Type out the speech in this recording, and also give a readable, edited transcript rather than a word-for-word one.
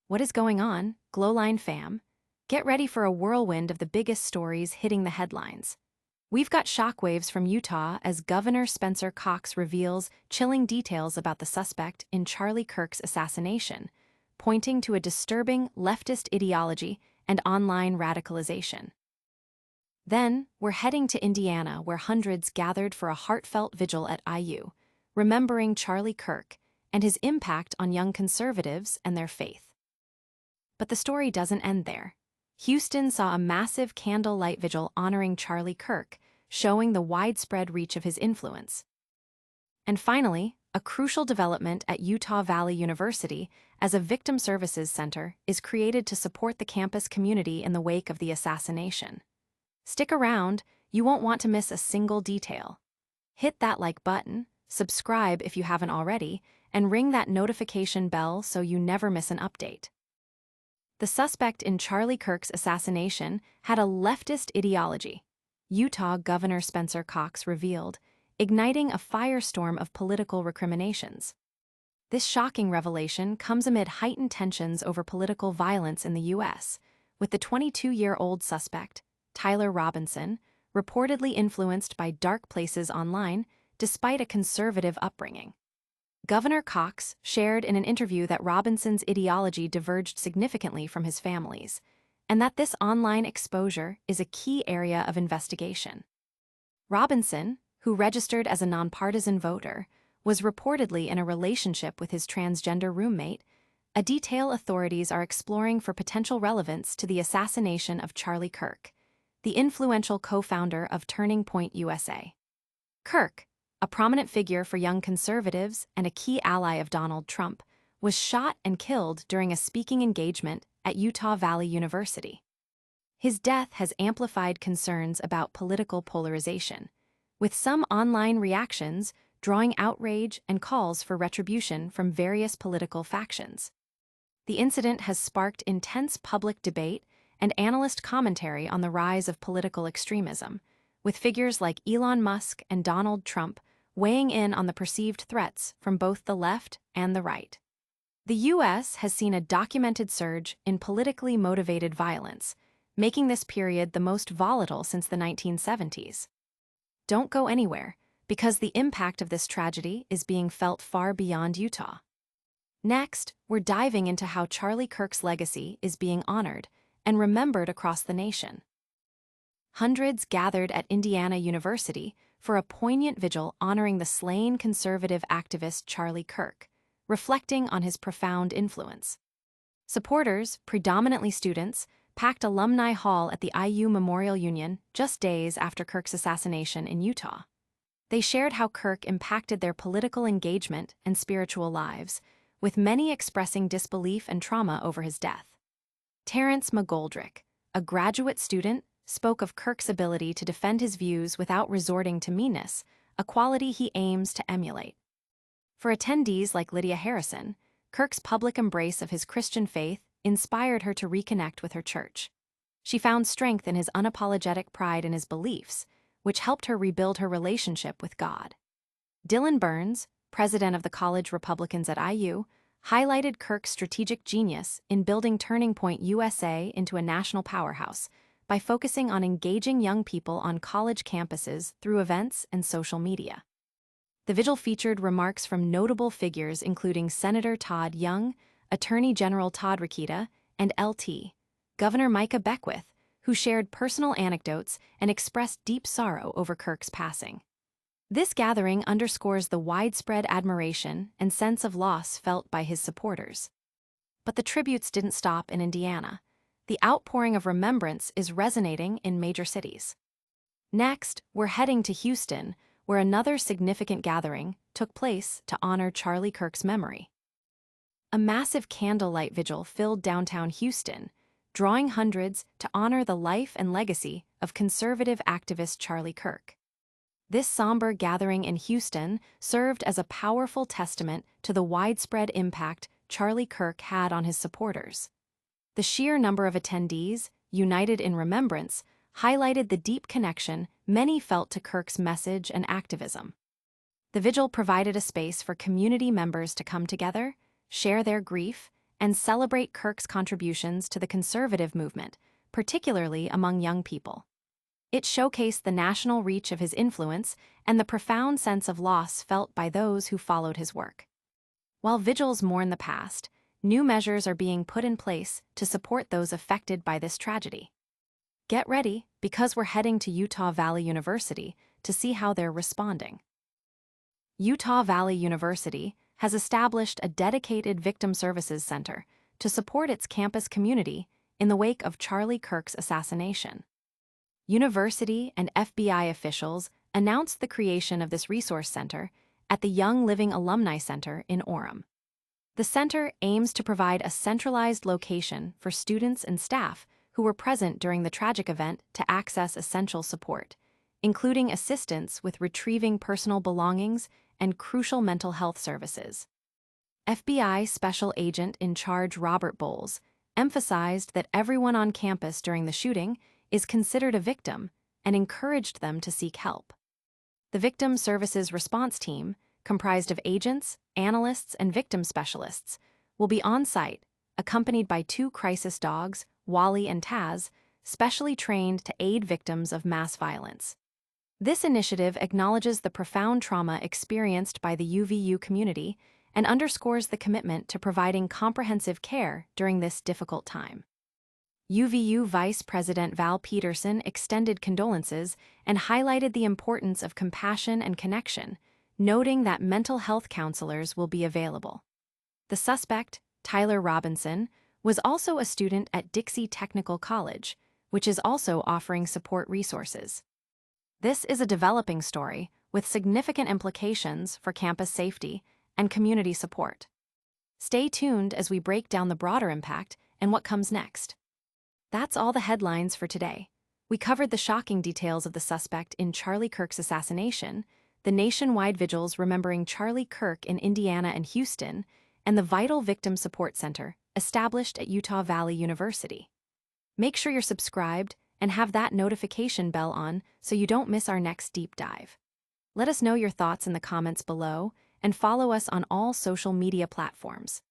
What is going on, GlowLine fam? Get ready for a whirlwind of the biggest stories hitting the headlines. We've got shockwaves from Utah as Governor Spencer Cox reveals chilling details about the suspect in Charlie Kirk's assassination, pointing to a disturbing leftist ideology and online radicalization. Then, we're heading to Indiana, where hundreds gathered for a heartfelt vigil at IU, remembering Charlie Kirk and his impact on young conservatives and their faith. But the story doesn't end there. Houston saw a massive candlelight vigil honoring Charlie Kirk, showing the widespread reach of his influence. And finally, a crucial development at Utah Valley University as a victim services center is created to support the campus community in the wake of the assassination. Stick around, you won't want to miss a single detail. Hit that like button, subscribe if you haven't already, and ring that notification bell so you never miss an update. The suspect in Charlie Kirk's assassination had a leftist ideology, Utah Governor Spencer Cox revealed, igniting a firestorm of political recriminations. This shocking revelation comes amid heightened tensions over political violence in the U.S., with the 22-year-old suspect, Tyler Robinson, reportedly influenced by dark places online despite a conservative upbringing. Governor Cox shared in an interview that Robinson's ideology diverged significantly from his family's, and that this online exposure is a key area of investigation. Robinson, who registered as a nonpartisan voter, was reportedly in a relationship with his transgender roommate, a detail authorities are exploring for potential relevance to the assassination of Charlie Kirk, the influential co-founder of Turning Point USA. Kirk, a prominent figure for young conservatives and a key ally of Donald Trump, was shot and killed during a speaking engagement at Utah Valley University. His death has amplified concerns about political polarization, with some online reactions drawing outrage and calls for retribution from various political factions. The incident has sparked intense public debate and analyst commentary on the rise of political extremism, with figures like Elon Musk and Donald Trump weighing in on the perceived threats from both the left and the right. The U.S. has seen a documented surge in politically motivated violence, making this period the most volatile since the 1970s. Don't go anywhere, because the impact of this tragedy is being felt far beyond Utah. Next, we're diving into how Charlie Kirk's legacy is being honored and remembered across the nation. Hundreds gathered at Indiana University for a poignant vigil honoring the slain conservative activist Charlie Kirk, reflecting on his profound influence. Supporters, predominantly students, packed Alumni Hall at the IU Memorial Union just days after Kirk's assassination in Utah. They shared how Kirk impacted their political engagement and spiritual lives, with many expressing disbelief and trauma over his death. Terrence McGoldrick, a graduate student, spoke of Kirk's ability to defend his views without resorting to meanness, a quality he aims to emulate. For attendees like Lydia Harrison, Kirk's public embrace of his Christian faith inspired her to reconnect with her church. She found strength in his unapologetic pride in his beliefs, which helped her rebuild her relationship with God. Dylan Burns, president of the College Republicans at IU, highlighted Kirk's strategic genius in building Turning Point USA into a national powerhouse by focusing on engaging young people on college campuses through events and social media. The vigil featured remarks from notable figures including Senator Todd Young, Attorney General Todd Rokita, and LT, Governor Micah Beckwith, who shared personal anecdotes and expressed deep sorrow over Kirk's passing. This gathering underscores the widespread admiration and sense of loss felt by his supporters. But the tributes didn't stop in Indiana. The outpouring of remembrance is resonating in major cities. Next, we're heading to Houston, where another significant gathering took place to honor Charlie Kirk's memory. A massive candlelight vigil filled downtown Houston, drawing hundreds to honor the life and legacy of conservative activist Charlie Kirk. This somber gathering in Houston served as a powerful testament to the widespread impact Charlie Kirk had on his supporters. The sheer number of attendees, united in remembrance, highlighted the deep connection many felt to Kirk's message and activism. The vigil provided a space for community members to come together, share their grief, and celebrate Kirk's contributions to the conservative movement, particularly among young people. It showcased the national reach of his influence and the profound sense of loss felt by those who followed his work. While vigils mourn the past, new measures are being put in place to support those affected by this tragedy. Get ready, because we're heading to Utah Valley University to see how they're responding. Utah Valley University has established a dedicated Victim Services Center to support its campus community in the wake of Charlie Kirk's assassination. University and FBI officials announced the creation of this resource center at the Young Living Alumni Center in Orem. The center aims to provide a centralized location for students and staff who were present during the tragic event to access essential support, including assistance with retrieving personal belongings and crucial mental health services. FBI Special Agent in Charge Robert Bowles emphasized that everyone on campus during the shooting is considered a victim and encouraged them to seek help. The Victim Services Response Team, comprised of agents, analysts, and victim specialists, will be on site, accompanied by 2 crisis dogs, Wally and Taz, specially trained to aid victims of mass violence. This initiative acknowledges the profound trauma experienced by the UVU community and underscores the commitment to providing comprehensive care during this difficult time. UVU Vice President Val Peterson extended condolences and highlighted the importance of compassion and connection, noting that mental health counselors will be available. The suspect, Tyler Robinson, was also a student at Dixie Technical College, which is also offering support resources. This is a developing story with significant implications for campus safety and community support. Stay tuned as we break down the broader impact and what comes next. That's all the headlines for today. We covered the shocking details of the suspect in Charlie Kirk's assassination, the nationwide vigils remembering Charlie Kirk in Indiana and Houston, and the vital Victim Support Center established at Utah Valley University. Make sure you're subscribed and have that notification bell on so you don't miss our next deep dive. Let us know your thoughts in the comments below and follow us on all social media platforms.